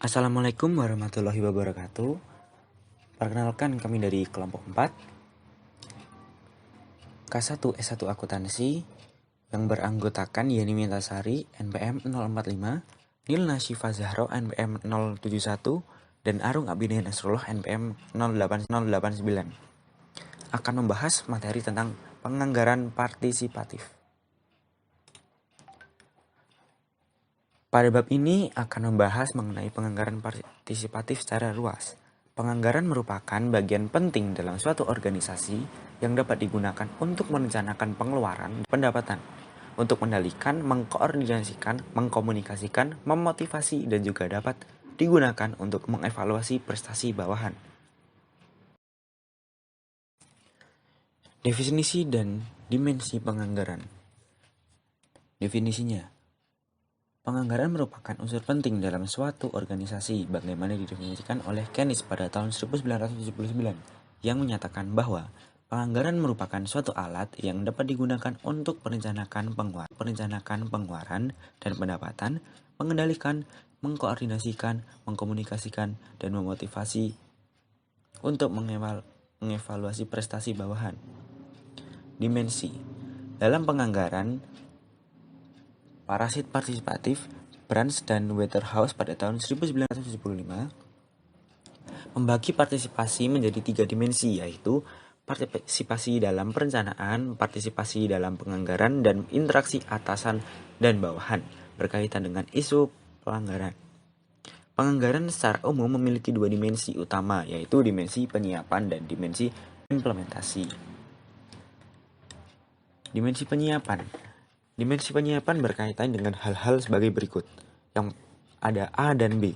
Assalamualaikum warahmatullahi wabarakatuh. Perkenalkan, kami dari kelompok 4 K1 S1 Akuntansi yang beranggotakan Yeni Mintasari NPM 045, Nilna Syifa Zahro NPM 071, dan Arung Abidin Nasrullah NPM 089 akan membahas materi tentang penganggaran partisipatif. Pada bab ini akan membahas mengenai penganggaran partisipatif secara luas. Penganggaran merupakan bagian penting dalam suatu organisasi yang dapat digunakan untuk merencanakan pengeluaran pendapatan, untuk mengendalikan, mengkoordinasikan, mengkomunikasikan, memotivasi, dan juga dapat digunakan untuk mengevaluasi prestasi bawahan. Definisi dan dimensi penganggaran. Definisinya, penganggaran merupakan unsur penting dalam suatu organisasi, bagaimana didefinisikan oleh Keynes pada tahun 1979, yang menyatakan bahwa penganggaran merupakan suatu alat yang dapat digunakan untuk merencanakan pengeluaran dan pendapatan, mengendalikan, mengkoordinasikan, mengkomunikasikan, dan memotivasi untuk mengevaluasi prestasi bawahan. Dimensi dalam penganggaran, Parasit partisipatif, Branch dan Waterhouse pada tahun 1975 membagi partisipasi menjadi 3 dimensi, yaitu partisipasi dalam perencanaan, partisipasi dalam penganggaran, dan interaksi atasan dan bawahan berkaitan dengan isu pelanggaran. Penganggaran secara umum memiliki 2 dimensi utama, yaitu dimensi penyiapan dan dimensi implementasi. Dimensi penyiapan. Dimensi penyiapan berkaitan dengan hal-hal sebagai berikut. Yang ada A dan B.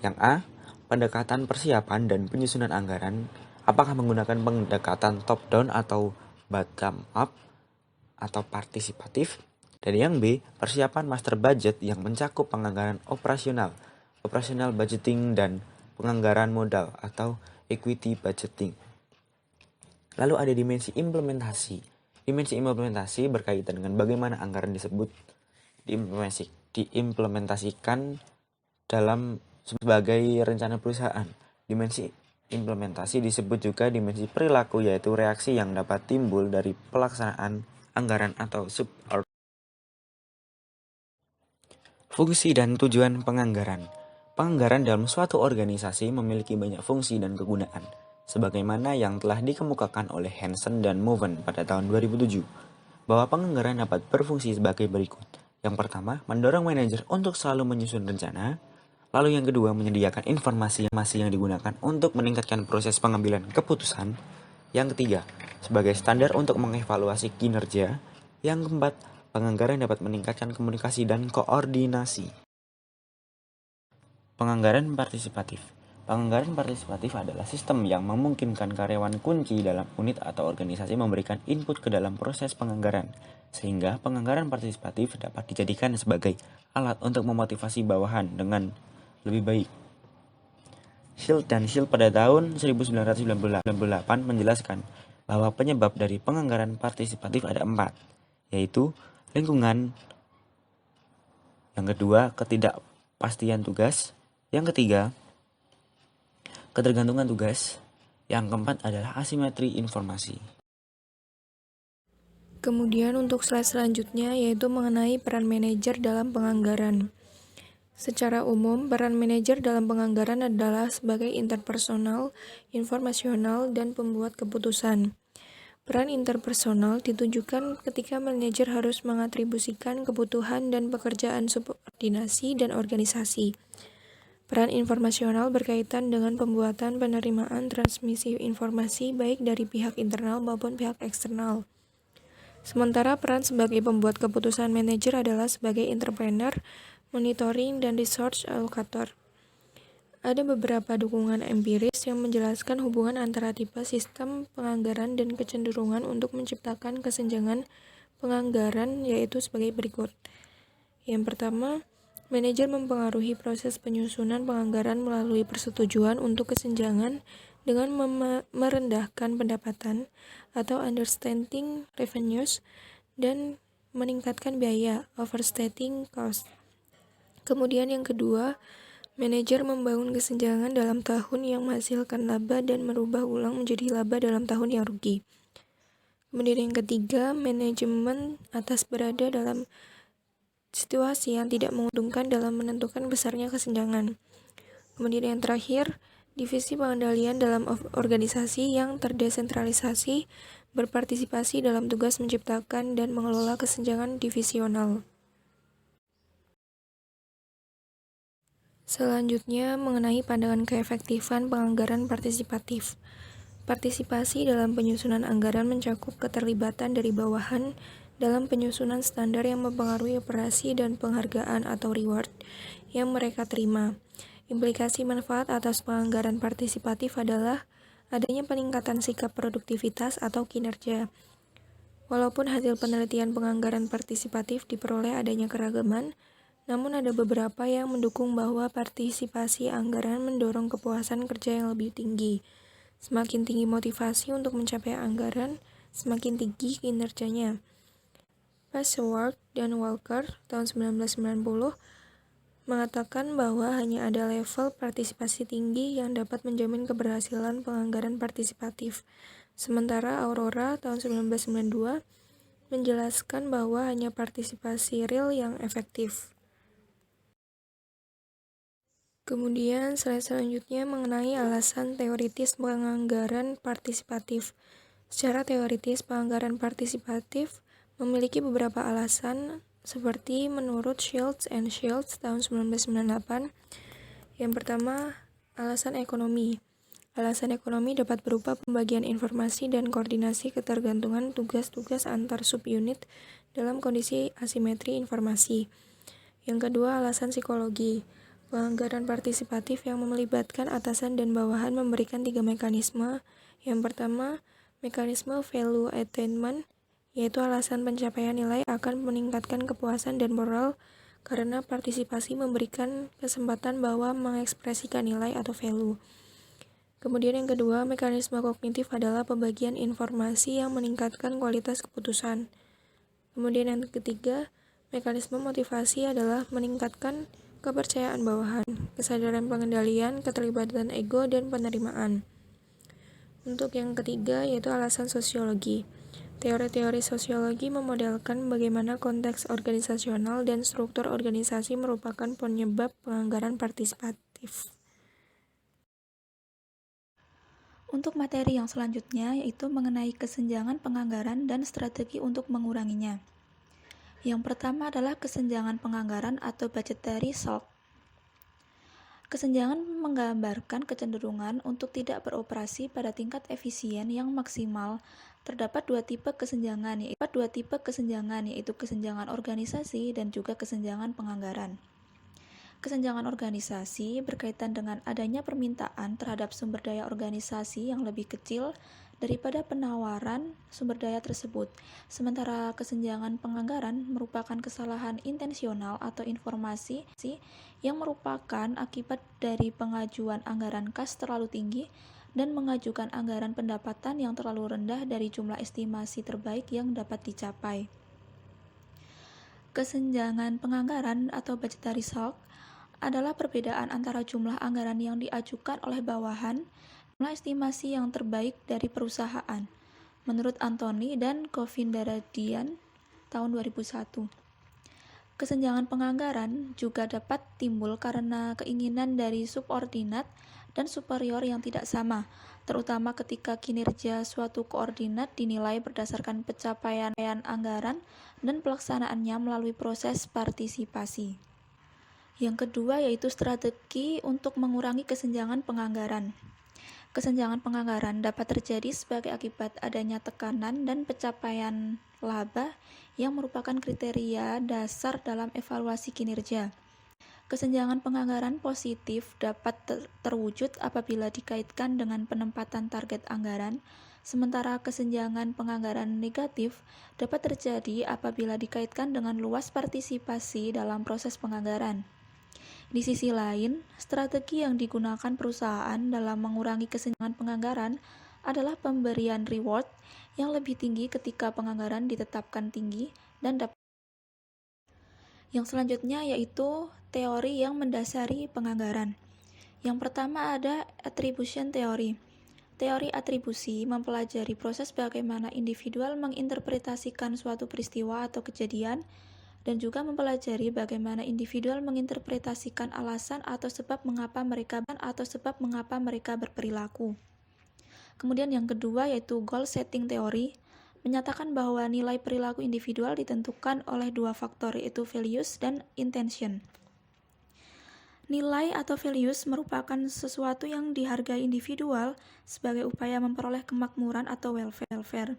Yang A, pendekatan persiapan dan penyusunan anggaran, apakah menggunakan pendekatan top down atau bottom up atau partisipatif. Dan yang B, persiapan master budget yang mencakup penganggaran operasional budgeting, dan penganggaran modal atau equity budgeting. Lalu ada dimensi implementasi. Dimensi implementasi berkaitan dengan bagaimana anggaran disebut diimplementasikan dalam sebagai rencana perusahaan. Dimensi implementasi disebut juga dimensi perilaku, yaitu reaksi yang dapat timbul dari pelaksanaan anggaran atau support. Fungsi dan tujuan penganggaran. Penganggaran dalam suatu organisasi memiliki banyak fungsi dan kegunaan, sebagaimana yang telah dikemukakan oleh Hansen dan Moven pada tahun 2007, bahwa penganggaran dapat berfungsi sebagai berikut. Yang pertama, mendorong manajer untuk selalu menyusun rencana. Lalu yang kedua, menyediakan informasi yang digunakan untuk meningkatkan proses pengambilan keputusan. Yang ketiga, sebagai standar untuk mengevaluasi kinerja. Yang keempat, penganggaran dapat meningkatkan komunikasi dan koordinasi. Penganggaran partisipatif. Penganggaran partisipatif adalah sistem yang memungkinkan karyawan kunci dalam unit atau organisasi memberikan input ke dalam proses penganggaran, sehingga penganggaran partisipatif dapat dijadikan sebagai alat untuk memotivasi bawahan dengan lebih baik. Shield dan Shield pada tahun 1998 menjelaskan bahwa penyebab dari penganggaran partisipatif ada 4, yaitu lingkungan, yang kedua ketidakpastian tugas, yang ketiga ketergantungan tugas, yang keempat adalah asimetri informasi. Kemudian untuk slide selanjutnya yaitu mengenai peran manajer dalam penganggaran. Secara umum, peran manajer dalam penganggaran adalah sebagai interpersonal, informasional, dan pembuat keputusan. Peran interpersonal ditujukan ketika manajer harus mengatribusikan kebutuhan dan pekerjaan subordinasi dan organisasi. Peran informasional berkaitan dengan pembuatan, penerimaan, transmisi informasi baik dari pihak internal maupun pihak eksternal. Sementara peran sebagai pembuat keputusan manajer adalah sebagai entrepreneur, monitoring, dan resource allocator. Ada beberapa dukungan empiris yang menjelaskan hubungan antara tipe sistem penganggaran dan kecenderungan untuk menciptakan kesenjangan penganggaran, yaitu sebagai berikut. Yang pertama, manajer mempengaruhi proses penyusunan penganggaran melalui persetujuan untuk kesenjangan dengan merendahkan pendapatan atau understating revenues dan meningkatkan biaya overstating cost. Kemudian yang kedua, Manajer membangun kesenjangan dalam tahun yang menghasilkan laba dan merubah ulang menjadi laba dalam tahun yang rugi. Kemudian yang ketiga, manajemen atas berada dalam situasi yang tidak menguntungkan dalam menentukan besarnya kesenjangan. Kemudian yang terakhir, divisi pengendalian dalam organisasi yang terdesentralisasi berpartisipasi dalam tugas menciptakan dan mengelola kesenjangan divisional. Selanjutnya, mengenai pandangan keefektifan penganggaran partisipatif. Partisipasi dalam penyusunan anggaran mencakup keterlibatan dari bawahan dalam penyusunan standar yang mempengaruhi operasi dan penghargaan atau reward yang mereka terima. Implikasi manfaat atas penganggaran partisipatif adalah adanya peningkatan sikap produktivitas atau kinerja. Walaupun hasil penelitian penganggaran partisipatif diperoleh adanya keragaman, namun ada beberapa yang mendukung bahwa partisipasi anggaran mendorong kepuasan kerja yang lebih tinggi. Semakin tinggi motivasi untuk mencapai anggaran, semakin tinggi kinerjanya. Password dan Walker tahun 1990 mengatakan bahwa hanya ada level partisipasi tinggi yang dapat menjamin keberhasilan penganggaran partisipatif. Sementara Aurora tahun 1992 menjelaskan bahwa hanya partisipasi real yang efektif. Kemudian slide selanjutnya mengenai alasan teoritis penganggaran partisipatif. Secara teoritis, penganggaran partisipatif memiliki beberapa alasan seperti menurut Shields and Shields tahun 1998. Yang pertama, alasan ekonomi. Alasan ekonomi dapat berupa pembagian informasi dan koordinasi ketergantungan tugas-tugas antar subunit dalam kondisi asimetri informasi. Yang kedua, alasan psikologi. Penganggaran partisipatif yang melibatkan atasan dan bawahan memberikan 3 mekanisme. Yang pertama, mekanisme value attainment, yaitu alasan pencapaian nilai akan meningkatkan kepuasan dan moral karena partisipasi memberikan kesempatan bahwa mengekspresikan nilai atau value. Kemudian yang kedua, mekanisme kognitif adalah pembagian informasi yang meningkatkan kualitas keputusan. Kemudian yang ketiga, mekanisme motivasi adalah meningkatkan kepercayaan bawahan, kesadaran pengendalian, keterlibatan ego, dan penerimaan. Untuk yang ketiga yaitu alasan sosiologi. Teori-teori sosiologi memodelkan bagaimana konteks organisasional dan struktur organisasi merupakan penyebab penganggaran partisipatif. Untuk materi yang selanjutnya yaitu mengenai kesenjangan penganggaran dan strategi untuk menguranginya. Yang pertama adalah kesenjangan penganggaran atau budgetary shock. Kesenjangan menggambarkan kecenderungan untuk tidak beroperasi pada tingkat efisien yang maksimal. Terdapat dua tipe kesenjangan, yaitu kesenjangan organisasi dan juga kesenjangan penganggaran. Kesenjangan organisasi berkaitan dengan adanya permintaan terhadap sumber daya organisasi yang lebih kecil daripada penawaran sumber daya tersebut. Sementara kesenjangan penganggaran merupakan kesalahan intensional atau informasi yang merupakan akibat dari pengajuan anggaran kas terlalu tinggi dan mengajukan anggaran pendapatan yang terlalu rendah dari jumlah estimasi terbaik yang dapat dicapai. Kesenjangan penganggaran atau budgetary shock adalah perbedaan antara jumlah anggaran yang diajukan oleh bawahan jumlah estimasi yang terbaik dari perusahaan, menurut Anthony dan Govindaradian tahun 2001. Kesenjangan penganggaran juga dapat timbul karena keinginan dari subordinat dan superior yang tidak sama, terutama ketika kinerja suatu koordinat dinilai berdasarkan pencapaian anggaran dan pelaksanaannya melalui proses partisipasi. Yang kedua yaitu strategi untuk mengurangi kesenjangan penganggaran. Kesenjangan penganggaran dapat terjadi sebagai akibat adanya tekanan dan pencapaian laba yang merupakan kriteria dasar dalam evaluasi kinerja. Kesenjangan penganggaran positif dapat terwujud apabila dikaitkan dengan penempatan target anggaran, sementara kesenjangan penganggaran negatif dapat terjadi apabila dikaitkan dengan luas partisipasi dalam proses penganggaran. Di sisi lain, strategi yang digunakan perusahaan dalam mengurangi kesenjangan penganggaran adalah pemberian reward yang lebih tinggi ketika penganggaran ditetapkan tinggi dan dapat. Yang selanjutnya yaitu teori yang mendasari penganggaran. Yang pertama ada attribution theory. Teori atribusi mempelajari proses bagaimana individual menginterpretasikan suatu peristiwa atau kejadian, dan juga mempelajari bagaimana individual menginterpretasikan alasan atau sebab mengapa mereka berperilaku. Kemudian yang kedua yaitu goal setting theory, menyatakan bahwa nilai perilaku individual ditentukan oleh dua faktor, yaitu values dan intention. Nilai atau values merupakan sesuatu yang dihargai individual sebagai upaya memperoleh kemakmuran atau welfare.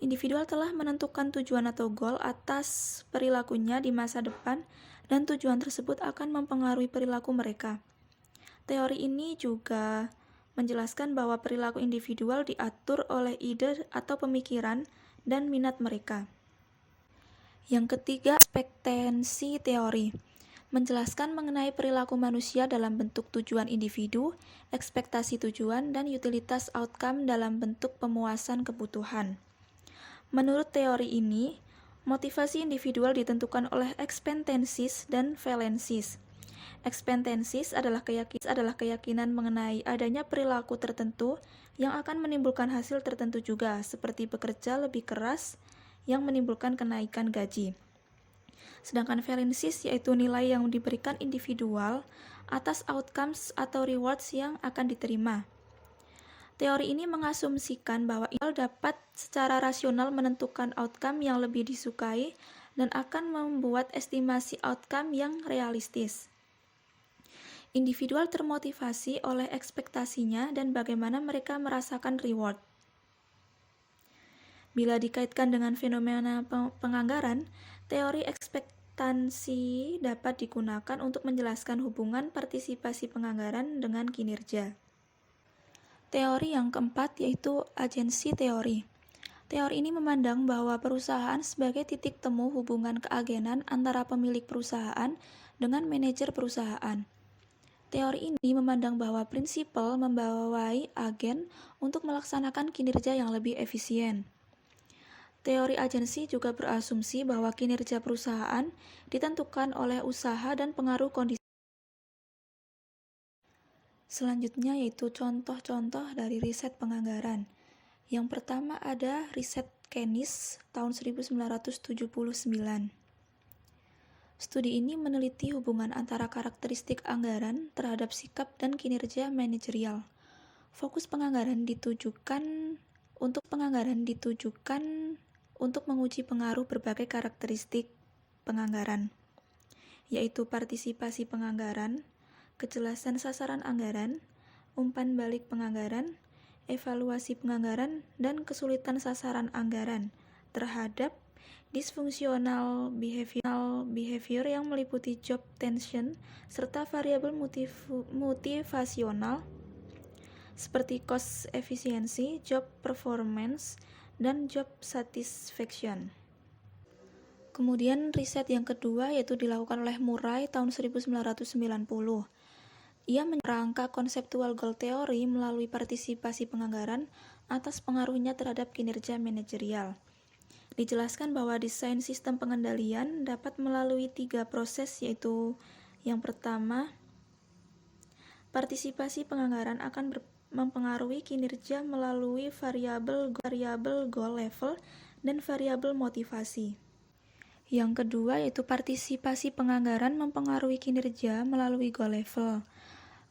Individual telah menentukan tujuan atau goal atas perilakunya di masa depan, dan tujuan tersebut akan mempengaruhi perilaku mereka. Teori ini juga menjelaskan bahwa perilaku individual diatur oleh ide atau pemikiran dan minat mereka. Yang ketiga, ekspektansi teori menjelaskan mengenai perilaku manusia dalam bentuk tujuan individu, ekspektasi tujuan, dan utilitas outcome dalam bentuk pemuasan kebutuhan. Menurut teori ini, motivasi individual ditentukan oleh expectancies dan valencies. Expectancies adalah keyakinan mengenai adanya perilaku tertentu yang akan menimbulkan hasil tertentu juga, seperti bekerja lebih keras yang menimbulkan kenaikan gaji. Sedangkan valencies yaitu nilai yang diberikan individual atas outcomes atau rewards yang akan diterima. Teori ini mengasumsikan bahwa individual dapat secara rasional menentukan outcome yang lebih disukai dan akan membuat estimasi outcome yang realistis. Individual termotivasi oleh ekspektasinya dan bagaimana mereka merasakan reward. Bila dikaitkan dengan fenomena penganggaran, teori ekspektansi dapat digunakan untuk menjelaskan hubungan partisipasi penganggaran dengan kinerja. Teori yang keempat yaitu agensi teori. Teori ini memandang bahwa perusahaan sebagai titik temu hubungan keagenan antara pemilik perusahaan dengan manajer perusahaan. Teori ini memandang bahwa prinsipal membawai agen untuk melaksanakan kinerja yang lebih efisien. Teori agensi juga berasumsi bahwa kinerja perusahaan ditentukan oleh usaha dan pengaruh kondisi. Selanjutnya yaitu contoh-contoh dari riset penganggaran. Yang pertama ada riset Keynes tahun 1979. Studi ini meneliti hubungan antara karakteristik anggaran terhadap sikap dan kinerja manajerial. Fokus penganggaran ditujukan untuk menguji pengaruh berbagai karakteristik penganggaran, yaitu partisipasi penganggaran, kejelasan sasaran anggaran, umpan balik penganggaran, evaluasi penganggaran, dan kesulitan sasaran anggaran terhadap dysfunctional behavior yang meliputi job tension serta variabel motivasional seperti cost efficiency, job performance, dan job satisfaction. Kemudian riset yang kedua yaitu dilakukan oleh Murray tahun 1990. Ia merangka konseptual goal theory melalui partisipasi penganggaran atas pengaruhnya terhadap kinerja manajerial. Dijelaskan bahwa desain sistem pengendalian dapat melalui 3 proses, yaitu yang pertama, partisipasi penganggaran akan mempengaruhi kinerja melalui variabel goal level dan variabel motivasi. Yang kedua yaitu partisipasi penganggaran mempengaruhi kinerja melalui goal level,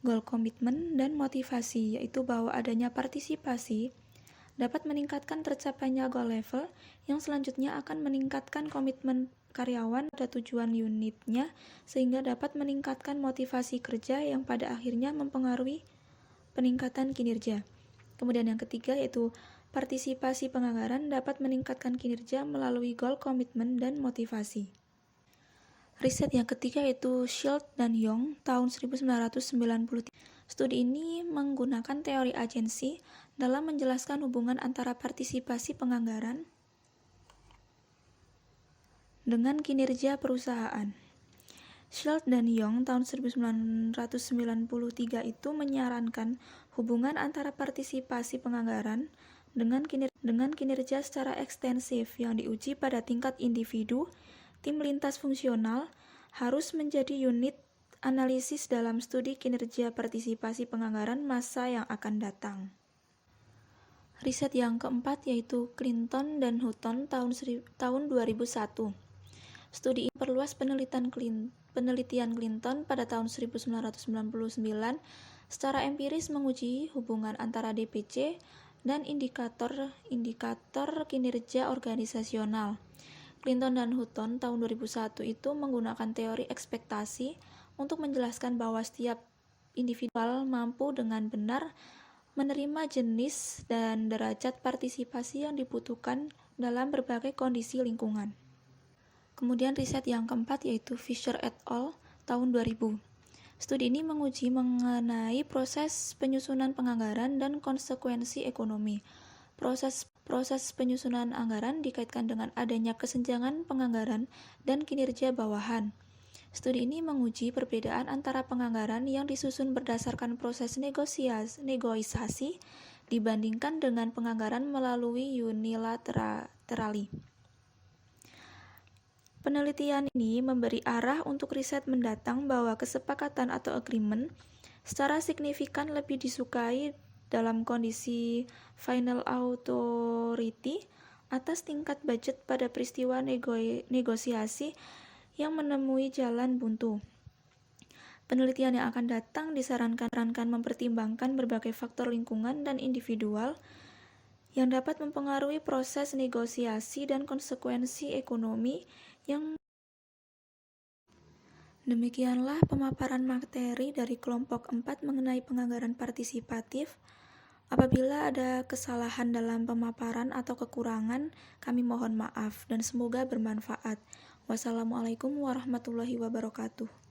goal commitment, dan motivasi, yaitu bahwa adanya partisipasi dapat meningkatkan tercapainya goal level yang selanjutnya akan meningkatkan komitmen karyawan pada tujuan unitnya sehingga dapat meningkatkan motivasi kerja yang pada akhirnya mempengaruhi peningkatan kinerja. Kemudian yang ketiga yaitu partisipasi penganggaran dapat meningkatkan kinerja melalui goal commitment dan motivasi. Riset yang ketiga yaitu Schultz dan Young tahun 1993. Studi ini menggunakan teori agensi dalam menjelaskan hubungan antara partisipasi penganggaran dengan kinerja perusahaan. Schultz dan Young tahun 1993 itu menyarankan hubungan antara partisipasi penganggaran dengan kinerja secara ekstensif yang diuji pada tingkat individu, tim lintas fungsional, harus menjadi unit analisis dalam studi kinerja partisipasi penganggaran masa yang akan datang. Riset yang keempat yaitu Clinton dan Hutton tahun 2001. Studi ini perluas penelitian Clinton pada tahun 1999 secara empiris menguji hubungan antara DPC dan indikator kinerja organisasional. Clinton dan Hutton tahun 2001 itu menggunakan teori ekspektasi untuk menjelaskan bahwa setiap individual mampu dengan benar menerima jenis dan derajat partisipasi yang dibutuhkan dalam berbagai kondisi lingkungan. Kemudian riset yang keempat yaitu Fisher et al. Tahun 2000. Studi ini menguji mengenai proses penyusunan penganggaran dan konsekuensi ekonomi. Proses penyusunan anggaran dikaitkan dengan adanya kesenjangan penganggaran dan kinerja bawahan. Studi ini menguji perbedaan antara penganggaran yang disusun berdasarkan proses negosiasi dibandingkan dengan penganggaran melalui unilaterally. Penelitian ini memberi arah untuk riset mendatang bahwa kesepakatan atau agreement secara signifikan lebih disukai dalam kondisi final authority atas tingkat budget pada peristiwa negosiasi yang menemui jalan buntu. Penelitian yang akan datang disarankan mempertimbangkan berbagai faktor lingkungan dan individual yang dapat mempengaruhi proses negosiasi dan konsekuensi ekonomi yang demikianlah pemaparan materi dari kelompok 4 mengenai penganggaran partisipatif. Apabila ada kesalahan dalam pemaparan atau kekurangan, kami mohon maaf dan semoga bermanfaat. Wassalamualaikum warahmatullahi wabarakatuh.